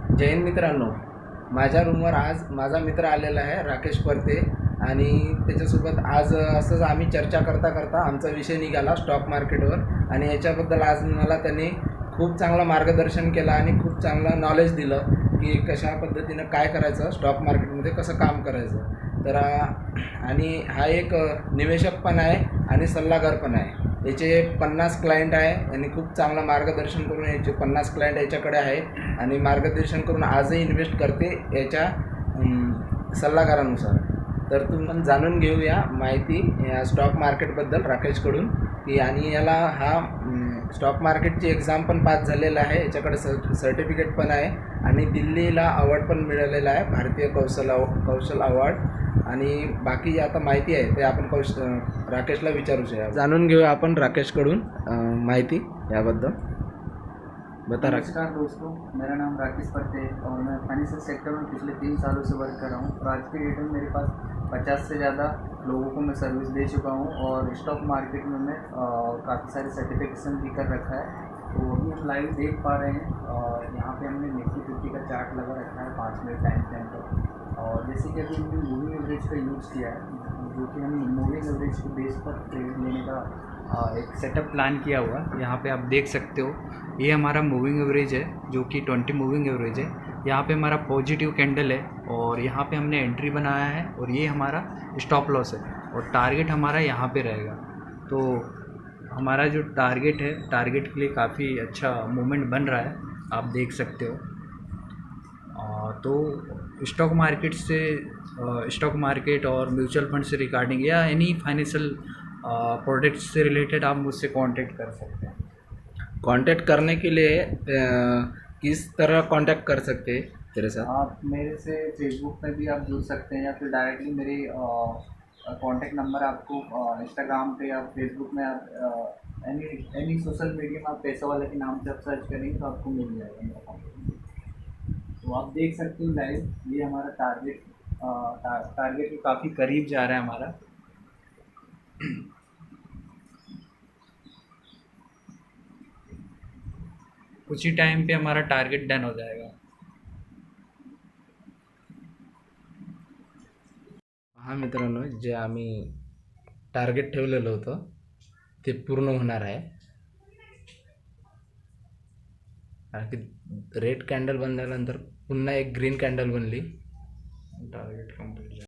जय हिंद मित्रांनो, माझ्या रूमवर आज माझा मित्र आलेला आहे राकेश परते आणि त्याच्यासोबत आज असंच आम्ही चर्चा करता करता आमचा विषय निघाला स्टॉक मार्केटवर आणि याच्याबद्दल आज मला त्याने खूप चांगलं मार्गदर्शन केलं आणि खूप चांगलं नॉलेज दिलं की कशा पद्धतीनं काय करायचं, स्टॉक मार्केटमध्ये कसं काम करायचं. तर आणि हा एक निवेशक पण आहे आणि सल्लागार पण आहे. याचे 50 क्लायंट आहे आणि खूप चांगलं मार्गदर्शन करून याचे 50 क्लायंट याच्याकडे आहे आणि मार्गदर्शन करून आजही इन्व्हेस्ट करते याच्या सल्लागारानुसार. तर तुम्ही जाणून घेऊया माहिती या स्टॉक मार्केटबद्दल राकेशकडून की आणि याला हा स्टॉक मार्केटची एक्झाम पण पास झालेला आहे, याच्याकडे सर्टिफिकेट पण आहे आणि दिल्लीला अवॉर्ड पण मिळालेला आहे, भारतीय कौशल अवॉर्ड. आणि बाकी आता माहिती आहे ते आपण राकेशला विचारूया, जाणून घेऊया आपण राकेशकडून माहिती याबद्दल. बता राकेश. नमस्कार दोस्तों, मेरा नाम राकेश परते है और मैं फाइनेंशियल सेक्टर में पिछले 3 सालों से वर्क कर रहा हूँ और आज की डेट में मेरे पास 50 से ज़्यादा लोगों को मैं सर्विस दे चुका हूँ और स्टॉक मार्केट में मैं काफ़ी सारे सर्टिफिकेशन भी कर रखा है। तो अभी हम लाइव देख पा रहे हैं और यहाँ पे हमने निफ्टी 50 का चार्ट लगा रखा है 5 मिनट टाइम फ्रेम पर। और जैसे कि अभी हमने मूविंग एवरेज का यूज़ किया है, जो कि हम मूविंग एवरेज के बेस पर ट्रेड लेने का एक सेटअप प्लान किया हुआ है। यहाँ पे आप देख सकते हो, ये हमारा मूविंग एवरेज है जो कि 20 मूविंग एवरेज है। यहाँ पे हमारा पॉजिटिव कैंडल है और यहाँ पे हमने एंट्री बनाया है और ये हमारा स्टॉप लॉस है और टारगेट हमारा यहाँ पे रहेगा। तो हमारा जो टारगेट है, टारगेट के लिए काफ़ी अच्छा मूवमेंट बन रहा है, आप देख सकते हो। तो स्टॉक मार्केट से स्टॉक मार्केट और म्यूचुअल फंड से रिगार्डिंग या एनी फाइनेंशियल प्रोडक्ट्स से रिलेटेड आप मुझसे कांटेक्ट कर सकते हैं। कांटेक्ट करने के लिए किस तरह कांटेक्ट कर सकते हैं तेरे साथ? आप मेरे से फेसबुक पे भी आप जुड़ सकते हैं या फिर डायरेक्टली मेरे कांटेक्ट नंबर आपको इंस्टाग्राम पे या फेसबुक में आप एनी एनी सोशल मीडिया में आप पैसा वाले के नाम से आप सर्च करेंगे तो आपको मिल जाएगा मेरा कॉन्टैक्ट। तो आप देख सकते हो लाइव, ये हमारा टारगेट के काफ़ी करीब जा रहा है हमारा। कुछ ही टाइम पे हमारा टारगेट डन हो जाएगा। हा मित्रांनो, जे आम्ही टार्गेट ठेवलेलं होतं ते पूर्ण होणार आहे. कारण की रेड कॅन्डल बनल्यानंतर पुन्हा एक ग्रीन कॅन्डल बनली, टार्गेट कंप्लीट.